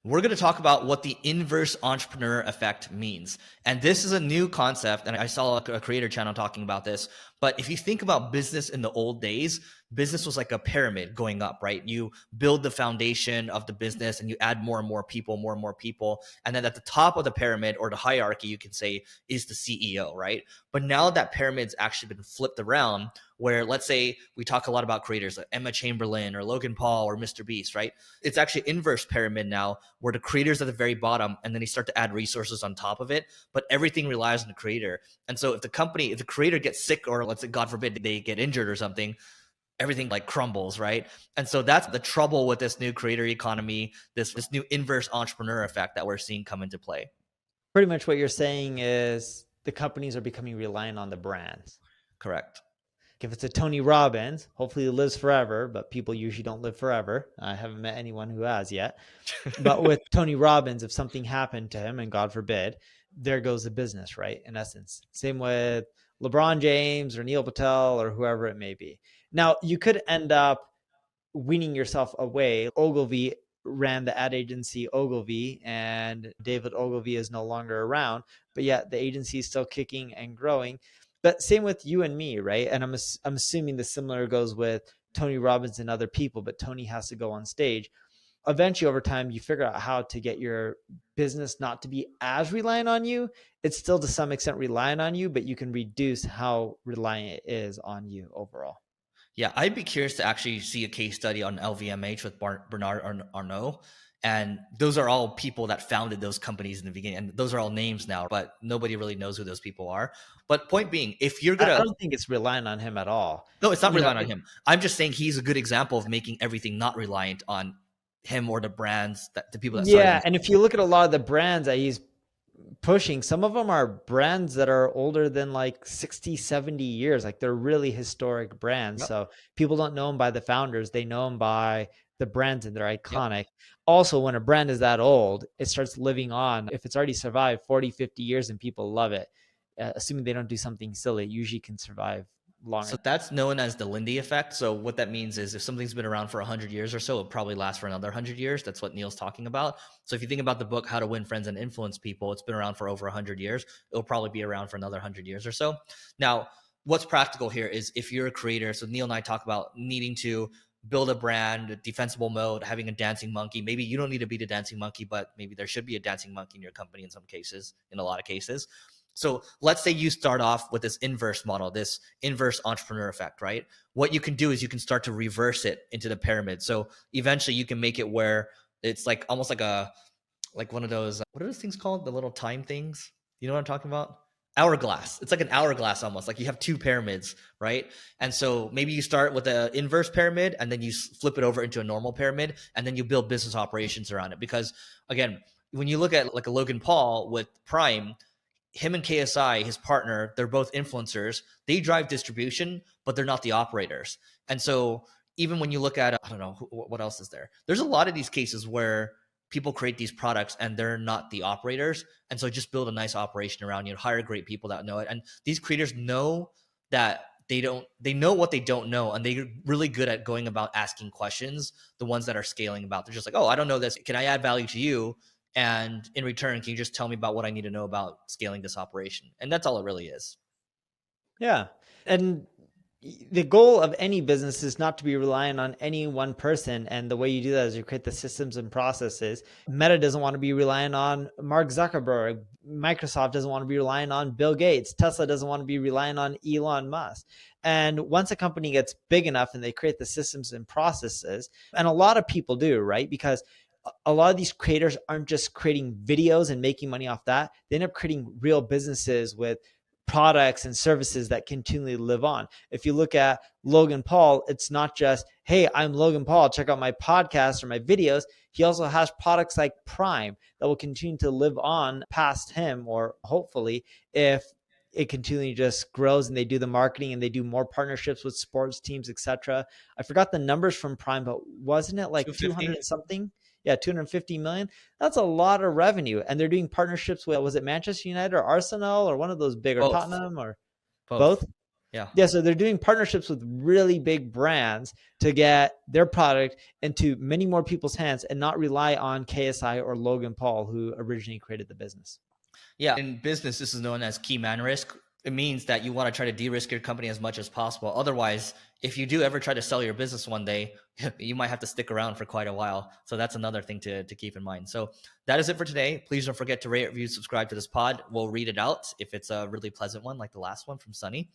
We're going to talk about what the inverse entrepreneur effect means. And this is a new concept. And I saw a creator channel talking about this. But if you think about business in the old days, business was like a pyramid going up, right? You build the foundation of the business and you add more and more people, more and more people. And then at the top of the pyramid or the hierarchy, you can say is the CEO, right? But now that pyramid's actually been flipped around, where let's say we talk a lot about creators like Emma Chamberlain or Logan Paul or Mr. Beast, right? It's actually inverse pyramid now, where the creator's at the very bottom and then you start to add resources on top of it, but everything relies on the creator. And so if the creator gets sick, or let's say, God forbid, they get injured or something, everything like crumbles, right? And so that's the trouble with this new creator economy, this new inverse entrepreneur effect that we're seeing come into play. Pretty much what you're saying is the companies are becoming reliant on the brands. Correct. If it's a Tony Robbins, hopefully he lives forever, but people usually don't live forever. I haven't met anyone who has yet. But with Tony Robbins, if something happened to him, and God forbid, there goes the business, right? In essence. Same with LeBron James or Neil Patel or whoever it may be. Now, you could end up weaning yourself away. Ogilvy ran the ad agency Ogilvy, and David Ogilvy is no longer around, but yet the agency is still kicking and growing. But same with you and me, right? And I'm assuming the similar goes with Tony Robbins and other people, but Tony has to go on stage. Eventually, over time, you figure out how to get your business not to be as reliant on you. It's still to some extent reliant on you, but you can reduce how reliant it is on you overall. Yeah, I'd be curious to actually see a case study on LVMH with Bernard Arnault. And those are all people that founded those companies in the beginning. And those are all names now, but nobody really knows who those people are. But point being, if you're going I to, don't think it's reliant on him at all. no, it's not You know, reliant on him. I'm just saying he's a good example of making everything not reliant on him or the brands, that the people that started yeah. these And if you companies. look at a lot of the brands that he's pushing, some of them are brands that are older than like 60, 70 years. Like they're really historic brands. Yep. So people don't know them by the founders. They know them by the brands, and they're Yep. iconic. Also, when a brand is that old, it starts living on. If it's already survived 40, 50 years and people love it, assuming they don't do something silly, it usually can survive longer. So that's known as the Lindy Effect. So what that means is if something's been around for 100 years or so, it'll probably last for another 100 years. That's what Neil's talking about. So if you think about the book, How to Win Friends and Influence People, it's been around for over 100 years. It'll probably be around for another 100 years or so. Now, what's practical here is if you're a creator, so Neil and I talk about needing to build a brand, a defensible mode, having a dancing monkey. Maybe you don't need to be the dancing monkey, but maybe there should be a dancing monkey in your company in some cases, in a lot of cases. So let's say you start off with this inverse model, this inverse entrepreneur effect, right? What you can do is you can start to reverse it into the pyramid. So eventually you can make it where it's like almost like one of those, what are those things called? The little time things. You know what I'm talking about? Hourglass. It's like an hourglass almost, like you have two pyramids, right? And so maybe you start with an inverse pyramid and then you flip it over into a normal pyramid and then you build business operations around it. Because again, when you look at like a Logan Paul with Prime, him and KSI, his partner, they're both influencers. They drive distribution, but they're not the operators. And so even when you look at, I don't know, what else is there? There's a lot of these cases where people create these products and they're not the operators. And so just build a nice operation around you, hire great people that know it. And these creators know that they know what they don't know. And they're really good at going about asking questions, the ones that are scaling about. They're just like, oh, I don't know this. Can I add value to you? And in return, can you just tell me about what I need to know about scaling this operation? And that's all it really is. Yeah. And the goal of any business is not to be reliant on any one person. And the way you do that is you create the systems and processes. Meta doesn't want to be reliant on Mark Zuckerberg. Microsoft doesn't want to be reliant on Bill Gates. Tesla doesn't want to be reliant on Elon Musk. And once a company gets big enough and they create the systems and processes, and a lot of people do, right? Because a lot of these creators aren't just creating videos and making money off that. They end up creating real businesses with products and services that continually live on. If you look at Logan Paul, it's not just, hey, I'm Logan Paul, check out my podcast or my videos. He also has products like Prime that will continue to live on past him, or hopefully if it continually just grows and they do the marketing and they do more partnerships with sports teams, etc. I forgot the numbers from Prime, but wasn't it like 200 and something? Yeah, 250 million. That's a lot of revenue. And they're doing partnerships with, was it Manchester United or Arsenal or one of those big, or Both. Tottenham or Both. both? Yeah. Yeah, so they're doing partnerships with really big brands to get their product into many more people's hands and not rely on KSI or Logan Paul, who originally created the business. Yeah. In business, this is known as key man risk. It means that you want to try to de-risk your company as much as possible. Otherwise, if you do ever try to sell your business one day, you might have to stick around for quite a while. So that's another thing to keep in mind. So that is it for today. Please don't forget to rate, review, subscribe to this pod. We'll read it out if it's a really pleasant one, like the last one from Sunny.